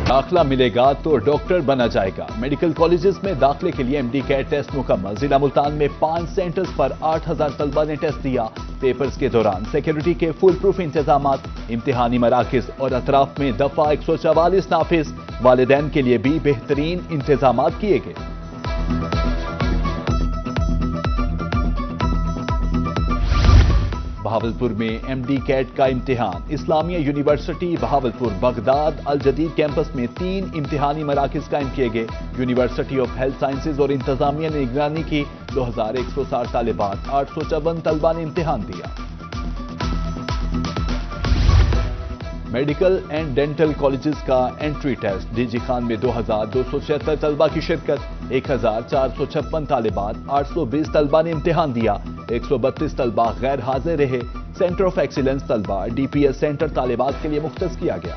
दाखिला मिलेगा तो डॉक्टर बना जाएगा। मेडिकल कॉलेजेस में दाखिले के लिए एमडी कैट टेस्ट मुकम्मल। जिला मुल्तान में 5 सेंटर्स पर 8000 तलबा ने टेस्ट दिया। पेपर्स के दौरान सिक्योरिटी के फुल प्रूफ इंतजामात। इम्तिहानी मराकिज और अतराफ में दफा 144 नाफिज। वालिदैन के लिए भी बेहतरीन इंतजामात किए गए। बहावलपुर में एमडी कैट का इम्तिहान। इस्लामिया यूनिवर्सिटी बहावलपुर बगदाद अल जदीद कैंपस में 3 इम्तिहानी मराकिज कायम किए गए। यूनिवर्सिटी ऑफ हेल्थ साइंसेज और इंतजामिया ने निगरानी की। 2160 तालिबात, 854 तलबा ने इम्तिहान दिया। मेडिकल एंड डेंटल कॉलेजेस का एंट्री टेस्ट। डीजी खान में 2276 तलबा की शिरकत। 1456 तालिबात, 820 तलबा ने इम्तिहान दिया। 132 तलबा गैर हाजिर रहे। सेंटर ऑफ एक्सीलेंस तलबा डीपीएस सेंटर तालिबात के लिए मुख्तस किया गया।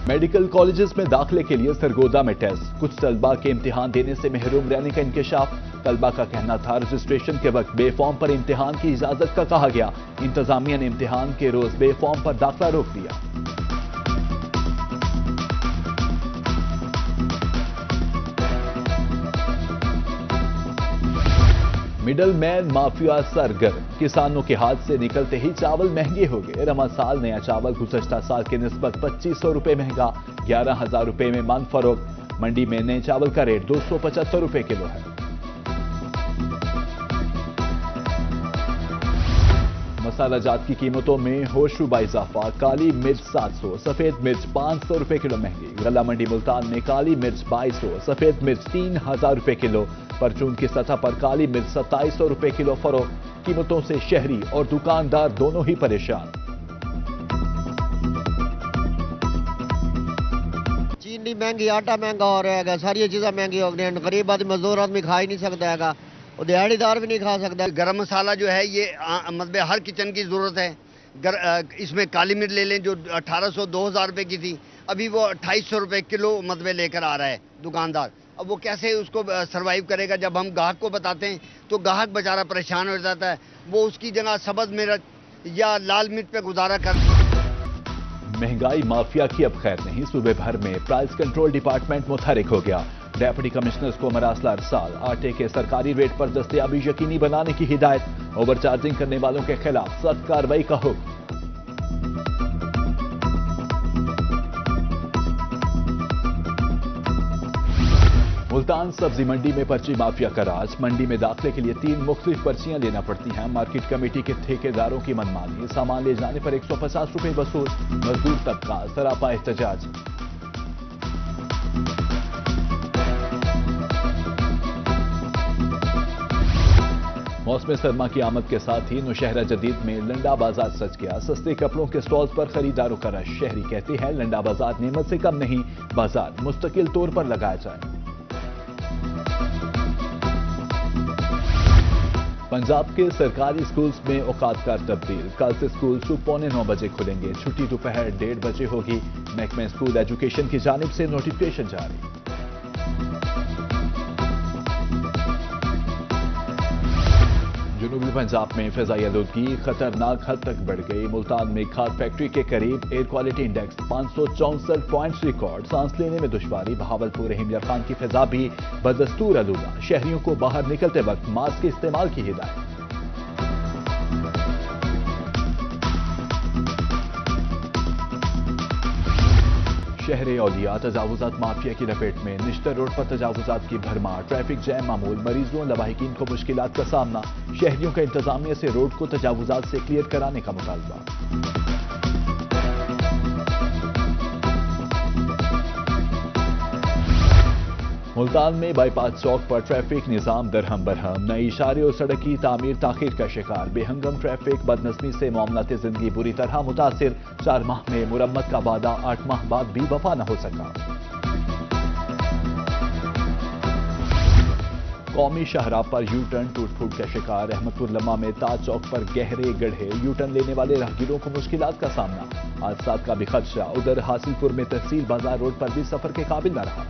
मेडिकल कॉलेजेस में दाखिले के लिए सरगोदा में टेस्ट। कुछ तलबा के इम्तिहान देने से महरूम रहने का इंकशाफ। तलबा का कहना था रजिस्ट्रेशन के वक्त बेफॉर्म पर इम्तिहान की इजाजत का कहा गया। इंतजामिया ने इम्तिहान के रोज बेफॉर्म पर दाखिला रोक दिया। मिडल मैन माफिया सरगर्म। किसानों के हाथ से निकलते ही चावल महंगे हो गए। रमा साल नया चावल गुज़श्ता साल के निस्बत 2500 रुपए महंगा। 11,000 रुपए में मन फरोख्त। मंडी में नए चावल का रेट 275 रुपए किलो है। मसाला जात की कीमतों में होशरुबा इजाफा। काली मिर्च 700, सफेद मिर्च 500 रुपए किलो महंगी। गला मंडी मुल्तान में काली मिर्च 2200, सफेद मिर्च 3000 रुपए किलो। परचून की सतह पर काली मिर्च 2700 रुपए किलो फरोख्त। कीमतों से शहरी और दुकानदार दोनों ही परेशान। चीनी महंगी, आटा महंगा हो रहा है, सारी चीज़ें महंगी हो गई हैं। गरीब आदमी, मजदूर आदमी खा ही नहीं सकता है, और दिहाड़ीदार भी नहीं खा सकता। गरम मसाला जो है ये मतलब हर किचन की ज़रूरत है। इसमें काली मिर्च ले लें जो 1800-2000 रुपए की थी, अभी वो 2800 रुपए किलो मतलब लेकर आ रहा है दुकानदार। अब वो कैसे उसको सरवाइव करेगा? जब हम ग्राहक को बताते हैं तो ग्राहक बेचारा परेशान हो जाता है। वो उसकी जगह सब्ज़ मिर्च या लाल मिर्च पे गुजारा कर। महंगाई माफिया की अब खैर नहीं। सूबे भर में प्राइस कंट्रोल डिपार्टमेंट मुतहरिक हो गया। डेप्यूटी कमिश्नर्स को मरासला अरसाल। आटे के सरकारी रेट पर दस्तयाबी यकीनी बनाने की हिदायत। ओवर चार्जिंग करने वालों के खिलाफ सख्त कार्रवाई का हुक्म। मुल्तान सब्जी मंडी में पर्ची माफिया का राज। मंडी में दाखिले के लिए 3 मुख्तलिफ पर्चियां लेना पड़ती हैं। मार्केट कमेटी के ठेकेदारों की मनमानी। सामान ले जाने पर 150 रुपए वसूल। मजदूर तबका सरापा एहतजाज। मौसम सरमा की आमद के साथ ही नौशहरा जदीद में लंडा बाजार सज गया। सस्ते कपड़ों के स्टॉल्स पर खरीदारों का रश। शहरी कहते हैं लंडा बाजार नेमत से कम नहीं, बाजार मुस्तकिल तौर पर लगाया जाए। पंजाब के सरकारी स्कूल्स में औकात का तब्दील। कल से स्कूल सुबह 8:45 बजे खुलेंगे। छुट्टी दोपहर 1:30 बजे होगी। महकमे स्कूल एजुकेशन की जानिब से नोटिफिकेशन जारी। जनूबी पंजाब में फिजाई आलूदगी खतरनाक हद तक बढ़ गई। मुल्तान में खाद फैक्ट्री के करीब air quality index 564 points record. सांस लेने में दुश्वारी। बहावलपुर रहीम खान की फिजा भी बदस्तूर आलूदा। शहरियों को बाहर निकलते वक्त मास्क के इस्तेमाल की हिदायत। शहर औलिया तजावुजात माफिया की लपेट में। निश्तर रोड पर तजावुजात की भरमार। ट्रैफिक जैम मामूल। मरीजों लवाहिकीन को मुश्किलात का सामना। शहरियों का इंतजामिया से रोड को तजावुजात से क्लियर कराने का मुतालबा। मुल्तान में बाईपास चौक पर ट्रैफिक निजाम दरहम बरहम। नई इशारे और सड़क की तामीर ताखीर का शिकार। बेहंगम ट्रैफिक बदनस्मी से मामलात जिंदगी बुरी तरह मुतासिर। 4 माह में मुरम्मत का वादा, 8 माह बाद भी वफा न हो सका। कौमी शाहराह पर यू टर्न टूट फूट का शिकार। अहमदपुर लम्मा में ताज चौक पर गहरे गड्ढे। यू टर्न लेने वाले राहगीरों को मुश्किलात का सामना। हादसात का भी खदशा। उधर हासिलपुर में तहसील बाजार रोड पर भी सफर के काबिल न रहा।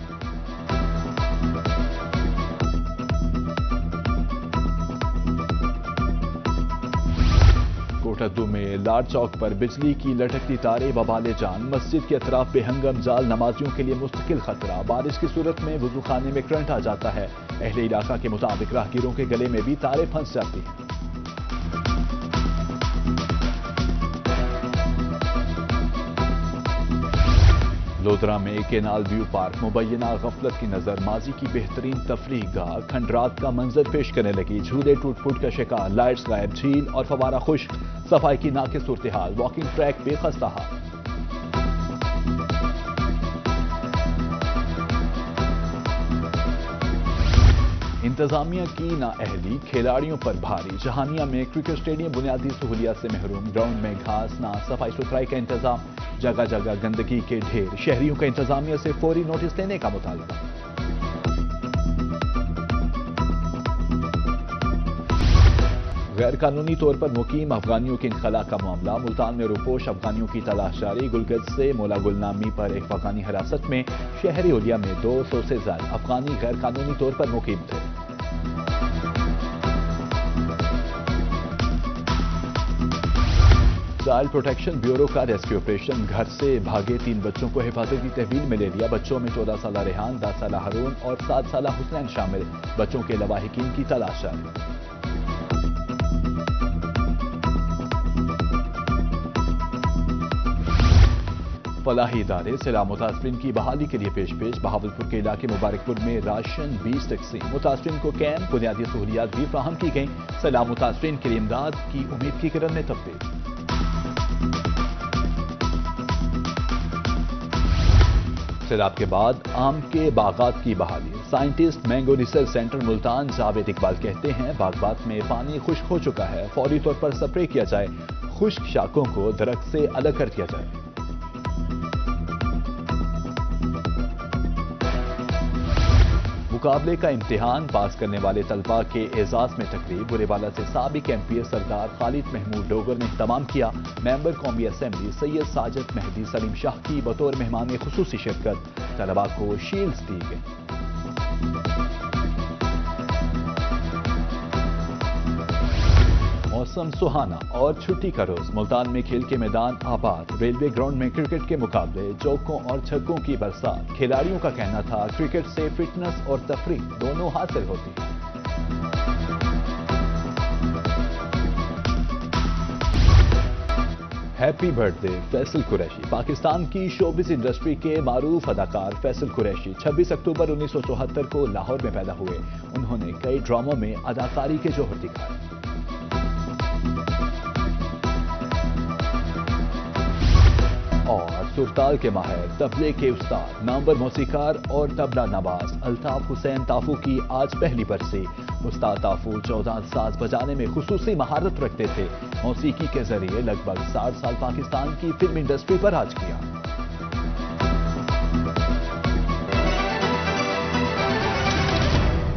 کوٹھدو میں لار چوک پر بجلی کی لٹکتی تاریں وبال جان، مسجد کے اطراف بے ہنگم جال، نمازیوں کے لیے مستقل خطرہ، بارش کی صورت میں وضو خانے میں کرنٹ آ جاتا ہے، اہل علاقہ کے مطابق راہگیروں کے گلے میں بھی تاریں پھنس جاتی ہیں۔ لودھرا میں کینال ویو پارک مبینہ غفلت کی نظر، ماضی کی بہترین تفریح گاہ کھنڈرات کا منظر پیش کرنے لگی، جھولے ٹوٹ پھوٹ کا شکار، لائٹس غائب، جھیل اور فوارہ خشک، صفائی کی ناقص صورتحال، واکنگ ٹریک بے خستہ حال۔ انتظامیہ کی نااہلی کھلاڑیوں پر بھاری، جہانیہ میں کرکٹ اسٹیڈیم بنیادی سہولیات سے محروم، گراؤنڈ میں گھاس نہ، صفائی ستھرائی کا انتظام، جگہ جگہ گندگی کے ڈھیر، شہریوں کا انتظامیہ سے فوری نوٹس لینے کا مطالبہ۔ غیر قانونی طور پر مقیم افغانیوں کے انخلاء کا معاملہ، ملتان میں روپوش افغانیوں کی تلاش جاری، گلگت سے مولا گل نامی پر ایک افغانی حراست میں، شہری اولیا میں 200 سے زائد افغانی غیر قانونی طور پر مقیم تھے۔ چائلڈ پروٹیکشن بیورو کا ریسکیو آپریشن، گھر سے بھاگے 3 بچوں کو حفاظتی تحویل میں لے لیا، بچوں میں 14 سالہ ریحان، 10 سالہ ہارون اور 7 سالہ حسنین شامل، بچوں کے لواحقین کی تلاش جاری۔ فلاحی ادارے سیلاب متاثرین کی بحالی کے لیے پیش، بہاولپور کے علاقے مبارک پور میں راشن 20 تقسیم، متاثرین کو کیمپ، بنیادی سہولیات بھی فراہم کی گئیں، سیلاب متاثرین کے لیے امداد کی امید کی کرن میں تبدیل۔ سیلاب کے بعد آم کے باغات کی بحالی، scientist mango research centre Multan Javed Iqbal کہتے ہیں باغات میں پانی خشک ہو چکا ہے، فوری طور پر سپرے کیا جائے، خشک شاخوں کو درخت سے الگ کر دیا جائے۔ مقابلے کا امتحان پاس کرنے والے طلباء کے اعزاز میں تقریب، برے والا سے سابق ایم پی ایس سردار خالد محمود ڈوگر نے اہتمام کیا، ممبر قومی اسمبلی سید ساجد مہدی سلیم شاہ کی بطور مہمان خصوصی شرکت، طلباء کو شیلڈز دی گئی۔ موسم سہانا اور چھٹی کا روز، ملتان میں کھیل کے میدان آباد، ریلوے گراؤنڈ میں کرکٹ کے مقابلے، چوکوں اور چھکوں کی برسات، کھلاڑیوں کا کہنا تھا کرکٹ سے فٹنس اور تفریح دونوں حاصل ہوتی ہیں۔ Happy birth day Faisal Qureshi, Pakistan کی شوبز انڈسٹری کے معروف اداکار فیصل قریشی 26 اکتوبر 1974 کو لاہور میں پیدا ہوئے، انہوں نے کئی ڈراموں میں اداکاری کے جوہر دکھائے۔ اور سرتال کے ماہر، طبلے کے استاد، نامور موسیقار اور طبلہ نواز الطاف حسین تافو کی آج پہلی برسی، استاد تافو 14 ساز بجانے میں خصوصی مہارت رکھتے تھے، موسیقی کے ذریعے لگ بھگ 60 سال پاکستان کی فلم انڈسٹری پر راج کیا۔